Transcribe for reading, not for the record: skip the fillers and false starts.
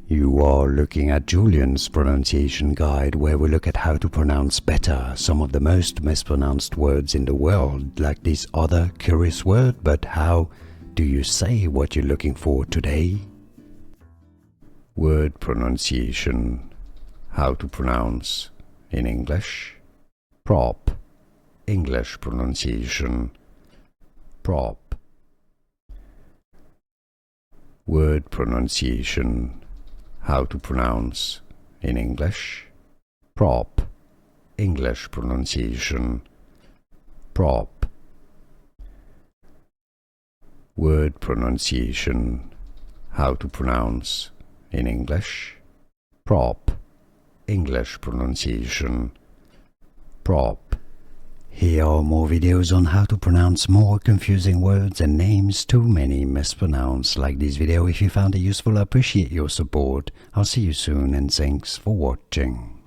You are looking at Julian's pronunciation guide, where we look at how to pronounce better some of the most mispronounced words in the world, like this other curious word. But how do you say what you're looking for today? Word pronunciation. How to pronounce in English. Prop. English pronunciation. Prop. Word pronunciation. How to pronounce in English. Prop. English pronunciation. Prop. Word pronunciation. How to pronounce in English. Prop. English pronunciation. Prop. Here are more videos on how to pronounce more confusing words and names too many mispronounced. Like this video if you found it useful. I appreciate your support. I'll see you soon and thanks for watching.